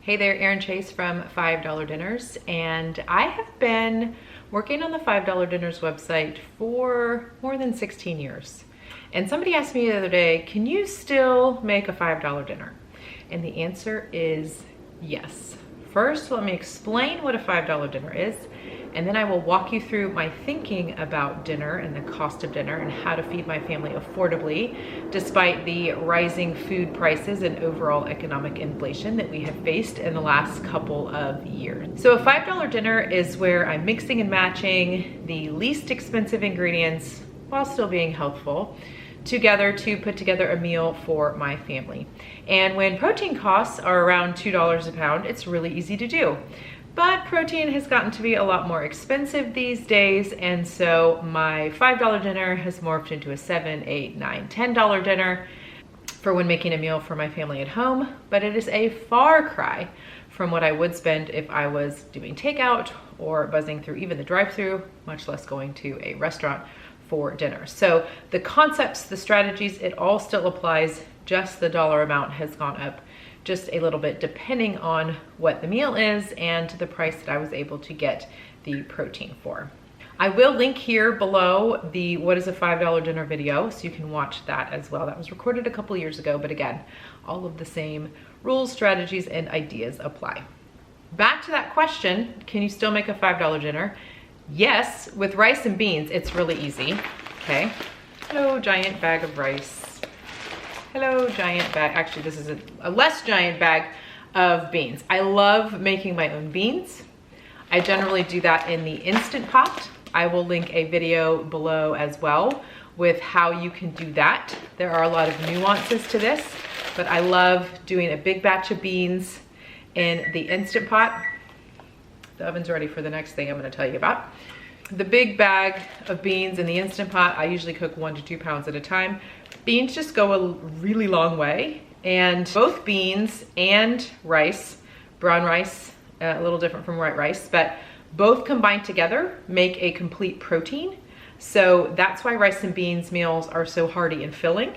Hey there, Erin Chase from $5 Dinners, and I have been working on the $5 Dinners website for more than 16 years. And somebody asked me the other day, can you still make a $5 dinner? And the answer is yes. First, let me explain what a $5 dinner is, and then I will walk you through my thinking about dinner and the cost of dinner and how to feed my family affordably despite the rising food prices and overall economic inflation that we have faced in the last couple of years. So a $5 dinner is where I'm mixing and matching the least expensive ingredients while still being healthful together to put together a meal for my family. And when protein costs are around $2 a pound, it's really easy to do. But protein has gotten to be a lot more expensive these days, and so my $5 dinner has morphed into a $7, $8, $9, $10 dinner for when making a meal for my family at home, but it is a far cry from what I would spend if I was doing takeout or buzzing through even the drive-thru, much less going to a restaurant for dinner. So the concepts, the strategies, it all still applies, just the dollar amount has gone up just a little bit depending on what the meal is and the price that I was able to get the protein for. I will link here below the what is a $5 dinner video so you can watch that as well. That was recorded a couple years ago, but again, all of the same rules, strategies, and ideas apply. Back to that question, can you still make a $5 dinner? Yes, with rice and beans, it's really easy, okay? Hello, giant bag of rice. Hello, giant bag. Actually, this is a less giant bag of beans. I love making my own beans. I generally do that in the Instant Pot. I will link a video below as well with how you can do that. There are a lot of nuances to this, but I love doing a big batch of beans in the Instant Pot. The oven's ready for the next thing I'm gonna tell you about. The big bag of beans in the Instant Pot, I usually cook 1 to 2 pounds at a time. Beans just go a really long way, and both beans and rice, brown rice, a little different from white rice, but both combined together make a complete protein. So that's why rice and beans meals are so hearty and filling,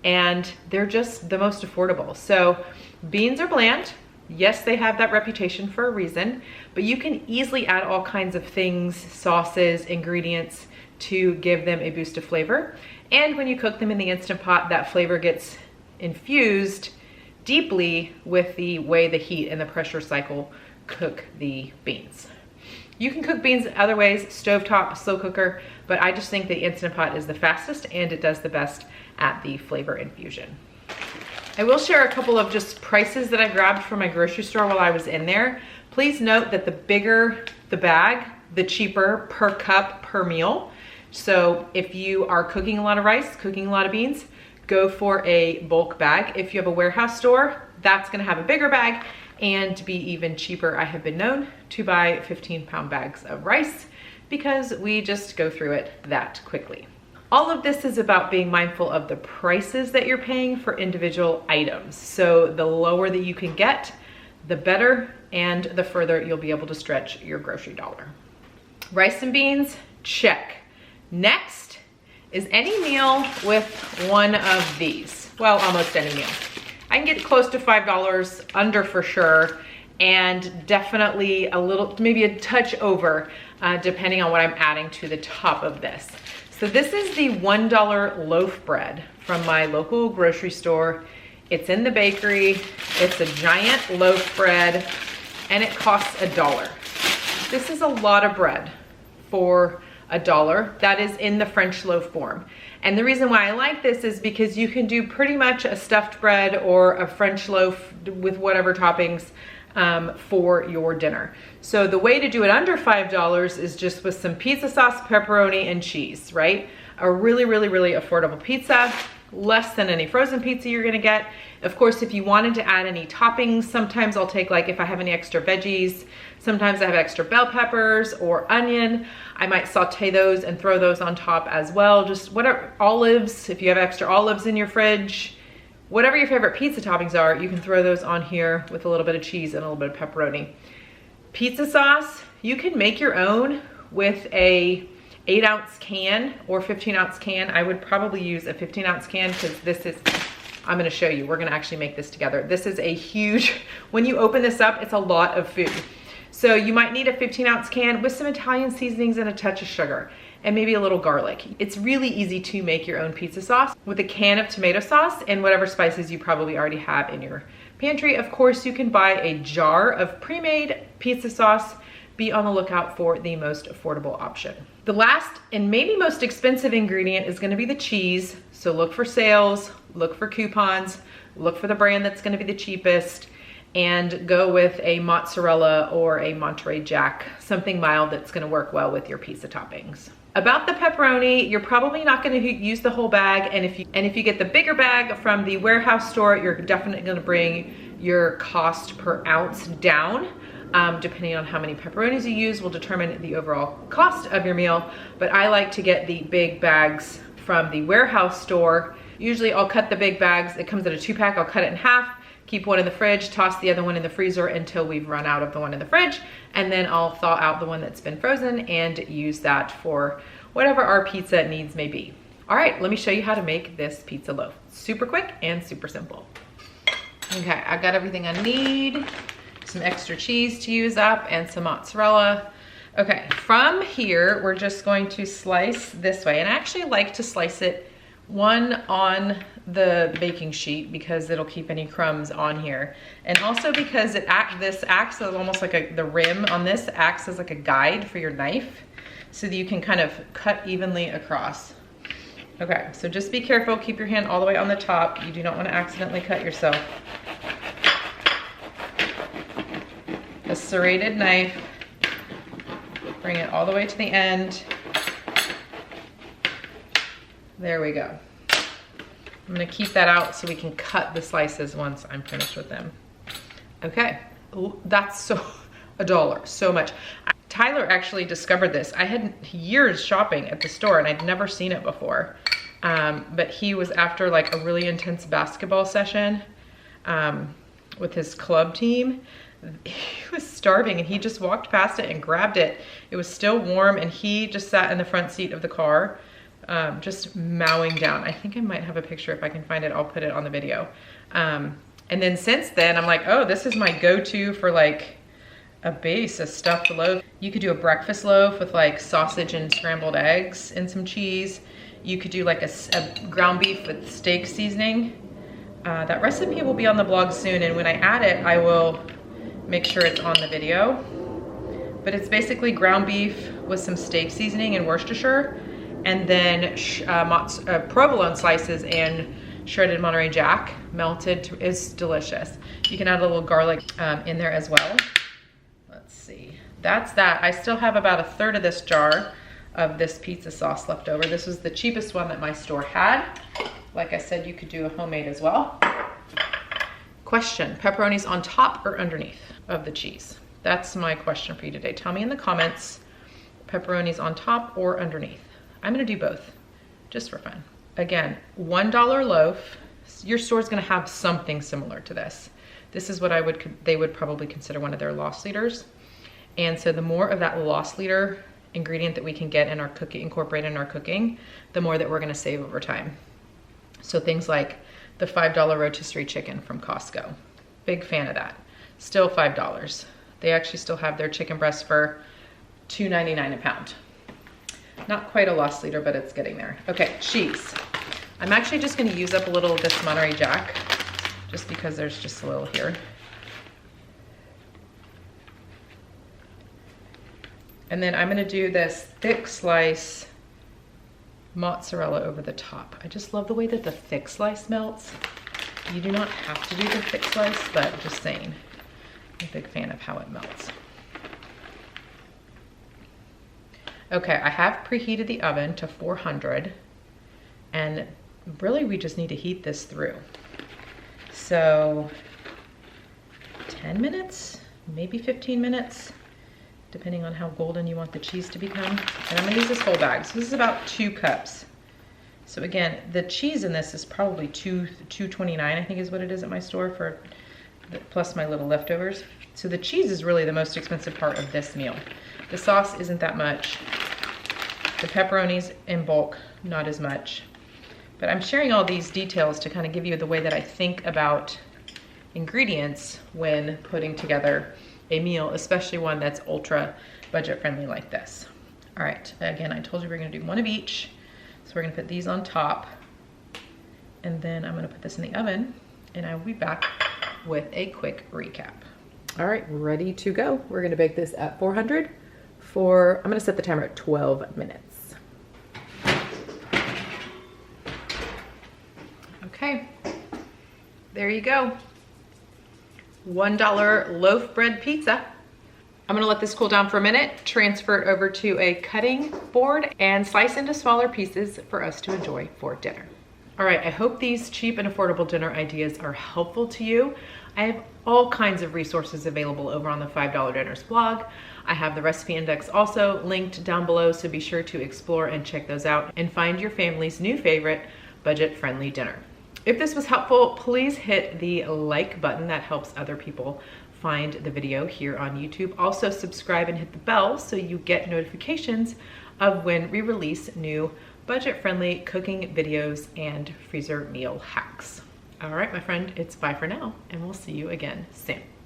and they're just the most affordable. So beans are bland. Yes, they have that reputation for a reason, but you can easily add all kinds of things, sauces, ingredients to give them a boost of flavor. And when you cook them in the Instant Pot, that flavor gets infused deeply with the way the heat and the pressure cycle cook the beans. You can cook beans other ways, stovetop, slow cooker, but I just think the Instant Pot is the fastest and it does the best at the flavor infusion. I will share a couple of just prices that I grabbed from my grocery store while I was in there. Please note that the bigger the bag, the cheaper per cup per meal. So if you are cooking a lot of rice, cooking a lot of beans, go for a bulk bag. If you have a warehouse store, that's gonna have a bigger bag and to be even cheaper. I have been known to buy 15-pound bags of rice because we just go through it that quickly. All of this is about being mindful of the prices that you're paying for individual items. So the lower that you can get, the better, and the further you'll be able to stretch your grocery dollar. Rice and beans, check. Next is any meal with one of these. Well, almost any meal. I can get close to $5 under for sure, and definitely a little, maybe a touch over, depending on what I'm adding to the top of this. So this is the $1 loaf bread from my local grocery store. It's in the bakery. It's a giant loaf bread, and it costs $1. This is a lot of bread for $1. That is in the French loaf form. And the reason why I like this is because you can do pretty much a stuffed bread or a French loaf with whatever toppings for your dinner. So the way to do it under $5 is just with some pizza sauce, pepperoni, and cheese, right? A really, really, really affordable pizza, less than any frozen pizza you're gonna get. Of course, if you wanted to add any toppings, sometimes I'll take, like if I have any extra veggies, sometimes I have extra bell peppers or onion, I might saute those and throw those on top as well. Just whatever, olives, if you have extra olives in your fridge, whatever your favorite pizza toppings are, you can throw those on here with a little bit of cheese and a little bit of pepperoni. Pizza sauce, you can make your own with a 8-ounce can or 15-ounce can. I would probably use a 15-ounce can because this is I'm gonna show you. We're gonna actually make this together. This is a huge, when you open this up, it's a lot of food. So you might need a 15-ounce can with some Italian seasonings and a touch of sugar and maybe a little garlic. It's really easy to make your own pizza sauce with a can of tomato sauce and whatever spices you probably already have in your pantry. Of course, you can buy a jar of pre-made pizza sauce. Be on the lookout for the most affordable option. The last and maybe most expensive ingredient is gonna be the cheese. So look for sales, look for coupons, look for the brand that's gonna be the cheapest, and go with a mozzarella or a Monterey Jack, something mild that's gonna work well with your pizza toppings. About the pepperoni, you're probably not gonna use the whole bag, and if you get the bigger bag from the warehouse store, you're definitely gonna bring your cost per ounce down. Depending on how many pepperonis you use will determine the overall cost of your meal, but I like to get the big bags from the warehouse store. Usually I'll cut the big bags, it comes in a 2-pack, I'll cut it in half, keep one in the fridge, toss the other one in the freezer until we've run out of the one in the fridge, and then I'll thaw out the one that's been frozen and use that for whatever our pizza needs may be. All right, let me show you how to make this pizza loaf. Super quick and super simple. Okay, I got everything I need. Some extra cheese to use up and some mozzarella. Okay, from here, we're just going to slice this way. And I actually like to slice it one on the baking sheet because it'll keep any crumbs on here. And also because this acts as almost like the rim on this acts as like a guide for your knife so that you can kind of cut evenly across. Okay, so just be careful, keep your hand all the way on the top. You do not want to accidentally cut yourself. A serrated knife, bring it all the way to the end. There we go. I'm gonna keep that out so we can cut the slices once I'm finished with them. Okay, that's $1, so much. Tyler actually discovered this. I had years shopping at the store and I'd never seen it before. But he was after like a really intense basketball session with his club team. He was starving and he just walked past it and grabbed it. It was still warm and he just sat in the front seat of the car, just mowing down. I think I might have a picture. If I can find it, I'll put it on the video. And then since then, I'm like, oh, this is my go-to for like a stuffed loaf. You could do a breakfast loaf with like sausage and scrambled eggs and some cheese. You could do like a ground beef with steak seasoning. That recipe will be on the blog soon, and when I add it, I will make sure it's on the video. But it's basically ground beef with some steak seasoning and Worcestershire, and then provolone slices and shredded Monterey Jack melted. Is delicious. You can add a little garlic in there as well. Let's see, that's that. I still have about 1/3 of this jar of this pizza sauce left over. This was the cheapest one that my store had. Like I said, you could do a homemade as well. Question, pepperonis on top or underneath of the cheese? That's my question for you today. Tell me in the comments, pepperonis on top or underneath. I'm gonna do both, just for fun. Again, $1 loaf. Your store's gonna have something similar to this. This is what they would probably consider one of their loss leaders. And so the more of that loss leader ingredient that we can get in our cooking, incorporate in our cooking, the more that we're gonna save over time. So things like the $5 rotisserie chicken from Costco. Big fan of that. Still $5. They actually still have their chicken breast for $2.99 a pound. Not quite a loss leader, but it's getting there. Okay, cheese. I'm actually just gonna use up a little of this Monterey Jack, just because there's just a little here. And then I'm gonna do this thick slice mozzarella over the top. I just love the way that the thick slice melts. You do not have to do the thick slice, but just saying, I'm a big fan of how it melts. Okay, I have preheated the oven to 400, and really we just need to heat this through. So 10 minutes, maybe 15 minutes, depending on how golden you want the cheese to become. And I'm gonna use this whole bag. So this is about 2 cups. So again, the cheese in this is probably $2.29, I think is what it is at my store, for plus my little leftovers. So the cheese is really the most expensive part of this meal. The sauce isn't that much. The pepperonis in bulk, not as much. But I'm sharing all these details to kind of give you the way that I think about ingredients when putting together a meal, especially one that's ultra budget friendly like this. All right, again, I told you we're gonna do one of each. So we're gonna put these on top, and then I'm gonna put this in the oven, and I will be back with a quick recap. All right, ready to go. We're gonna bake this at 400 for, I'm gonna set the timer at 12 minutes. Okay, there you go. $1 loaf bread pizza. I'm gonna let this cool down for a minute, transfer it over to a cutting board, and slice into smaller pieces for us to enjoy for dinner. All right, I hope these cheap and affordable dinner ideas are helpful to you. I have all kinds of resources available over on the $5 Dinners blog. I have the recipe index also linked down below, so be sure to explore and check those out and find your family's new favorite budget-friendly dinner. If this was helpful, please hit the like button. That helps other people find the video here on YouTube. Also subscribe and hit the bell so you get notifications of when we release new budget-friendly cooking videos and freezer meal hacks. All right, my friend, it's bye for now, and we'll see you again soon.